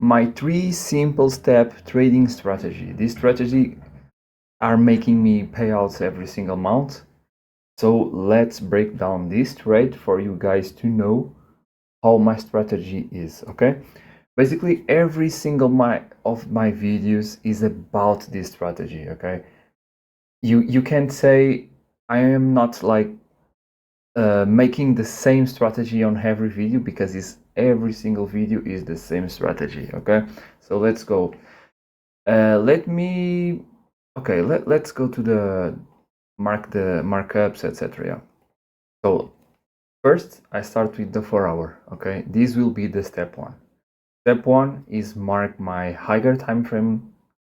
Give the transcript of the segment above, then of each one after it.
my 3 simple step trading strategy. This strategy are making me payouts every single month. So let's break down this trade for you guys to know how my strategy is, okay? Basically, every single of my videos is about this strategy, okay? You can't say I am not like making the same strategy on every video, because every single video is the same strategy, okay? So let's go. Let's go to the markups, etc. Yeah. So first I start with the 4-hour, okay? This will be the step 1. Step 1 is mark my higher time frame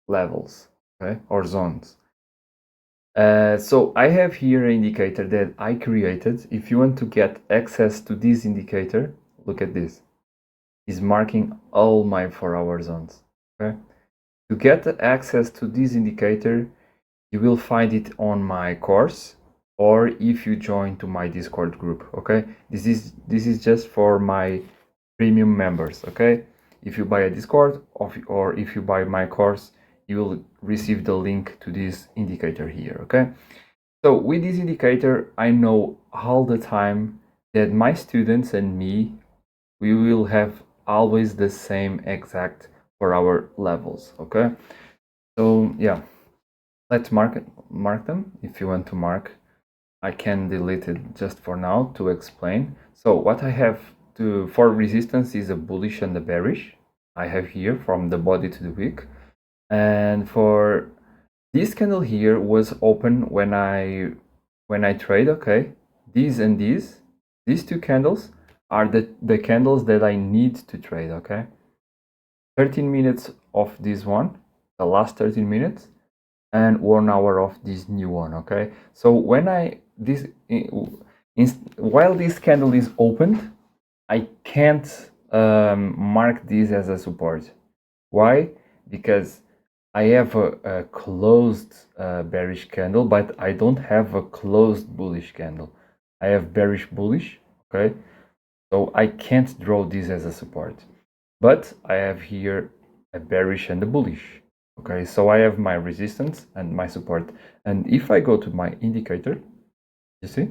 levels, okay, or zones. So I have here an indicator that I created. If you want to get access to this indicator, look at this. It's marking all my 4-hour zones, okay? To get access to this indicator, you will find it on my course, or if you join to my Discord group, okay? This is just for my premium members, okay? If you buy a Discord or if you buy my course, you will receive the link to this indicator here, okay? So with this indicator, I know all the time that my students and me, we will have always the same exact 4-hour levels, okay? So yeah, let's mark them. If you want to mark, I can delete it just for now to explain. So what I have for resistance is a bullish and a bearish. I have here from the body to the wick, and for this candle here was open when I trade, okay? These and these 2 candles are the candles that I need to trade, okay? 13 minutes of this one, the last 13 minutes, and 1 hour of this new one, okay? So when while this candle is opened, I can't mark this as a support. Why? Because I have a closed bearish candle, but I don't have a closed bullish candle. I have bearish bullish, okay? So I can't draw this as a support. But I have here a bearish and a bullish, okay? So I have my resistance and my support. And if I go to my indicator, you see,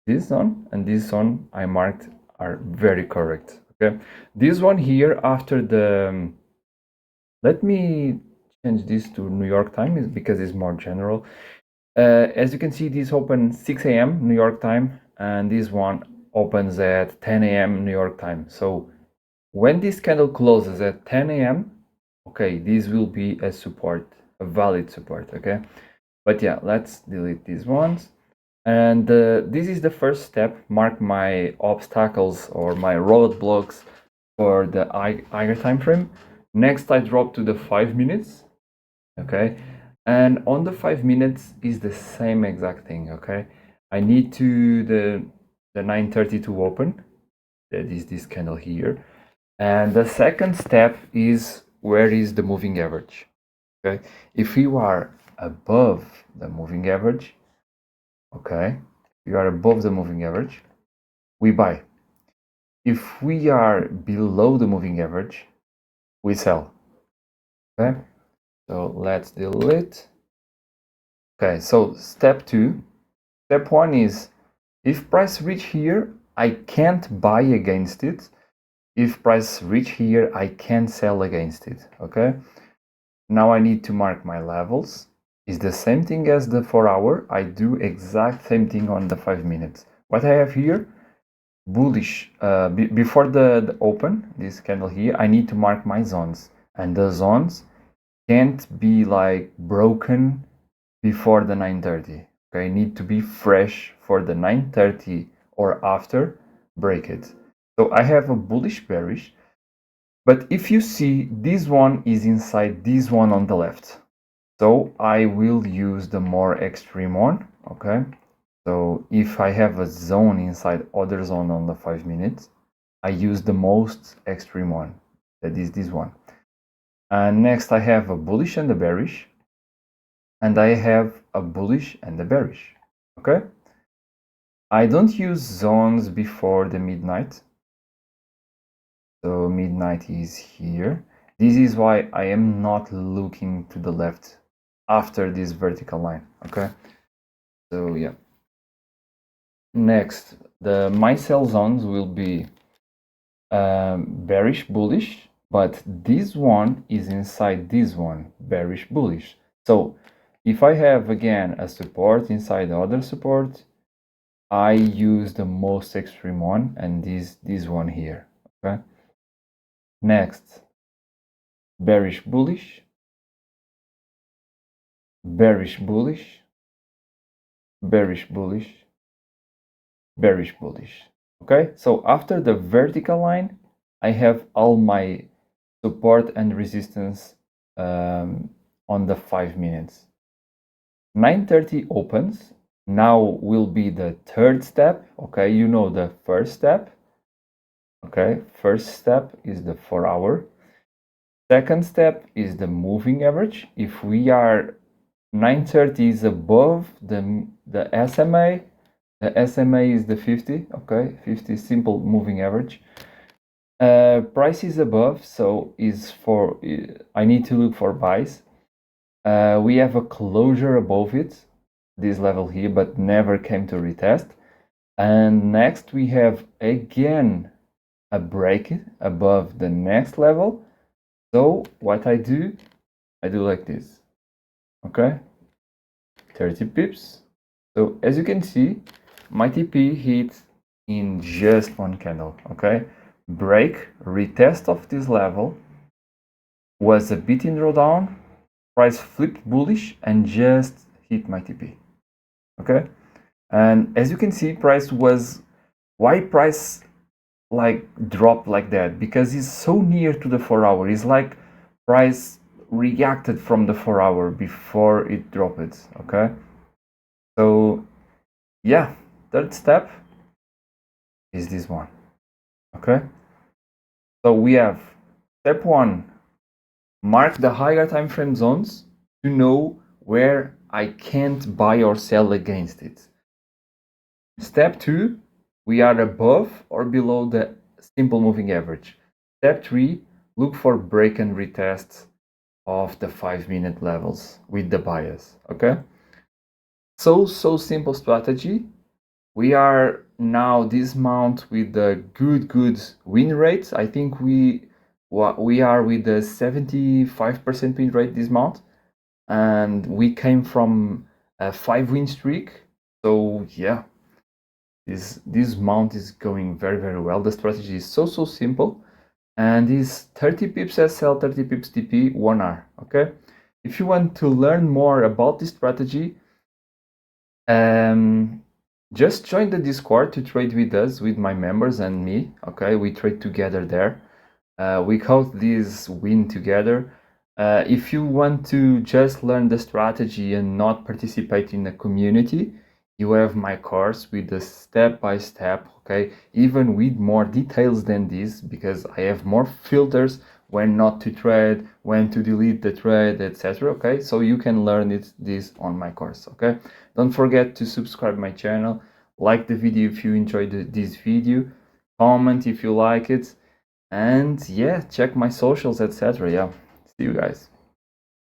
this zone and this zone I marked are very correct, okay? This one here after the let me change this to New York time because it's more general. As you can see, this open 6 a.m. New York time, and this one opens at 10 a.m. New York time. So when this candle closes at 10 a.m., okay, this will be a support, a valid support, okay? But yeah, let's delete these ones. And this is the first step, mark my obstacles or my roadblocks for the higher time frame. Next, I drop to the 5 minutes, okay? And on the 5 minutes is the same exact thing, okay? I need to the 9:30 to open. That is this candle here. And the second step is where is the moving average, okay? If you are above the moving average, okay, you are above the moving average, we buy. If we are below the moving average, we sell, okay? So let's delete. Okay, so step 2. Step 1 is if price reach here, I can't buy against it. If price reach here, I can sell against it, okay? Now I need to mark my levels. It's the same thing as the 4-hour. I do exact same thing on the 5 minutes. What I have here, bullish. Before the open, this candle here, I need to mark my zones. And the zones can't be like broken before the 9:30. Okay, need to be fresh for the 9:30 or after, break it. So I have a bullish bearish, but if you see, this one is inside this one on the left. So I will use the more extreme one, okay? So if I have a zone inside other zone on the 5 minutes, I use the most extreme one, that is this one. And next I have a bullish and a bearish, and I have a bullish and a bearish, okay? I don't use zones before the midnight. So midnight is here. This is why I am not looking to the left after this vertical line. Okay, so yeah. Next, my sell zones will be bearish, bullish, but this one is inside this one, bearish, bullish. So if I have again a support inside the other support, I use the most extreme one, and this one here. Okay. Next, bearish, bullish, bearish, bullish, bearish, bullish, bearish, bullish. Okay, so after the vertical line, I have all my support and resistance on the 5 minutes. 9:30 opens. Now will be the third step. Okay, you know the first step. Okay, first step is the 4-hour. Second step is the moving average. If we are 9:30 is above the SMA, the SMA is the 50. Okay, 50 simple moving average. Price is above, so is for I need to look for buys. We have a closure above it, this level here, but never came to retest. And next we have again a break above the next level. So what I do like this. Okay, 30 pips. So as you can see, my TP hit in just one candle. Okay, break, retest of this level, was a bit in drawdown, price flipped bullish and just hit my TP. Okay, and as you can see, why price like dropped like that? Because it's so near to the 4-hour. It's like price reacted from the 4-hour before it dropped. Okay, so yeah, third step is this one. Okay, so we have step 1, mark the higher time frame zones to know where I can't buy or sell against it. Step 2, we are above or below the simple moving average. Step 3, look for break and retest of the 5-minute levels with the bias. Okay, so simple strategy. We are now dismount with the good win rates. I think we are with the 75% win rate dismount, and we came from a 5-win streak. So yeah, this mount is going very well. The strategy is so simple, and is 30 pips SL, 30 pips TP, 1 hour. Okay, if you want to learn more about this strategy, just join the Discord to trade with us, with my members and me. Okay, we trade together there. We call this win together. If you want to just learn the strategy and not participate in the community, you have my course with the step-by-step, okay, even with more details than this, because I have more filters when not to trade, when to delete the trade, etc. Okay, so you can learn this on my course. Okay, don't forget to subscribe my channel, like the video if you enjoyed this video, comment if you like it, and yeah, check my socials, etc. Yeah, see you guys.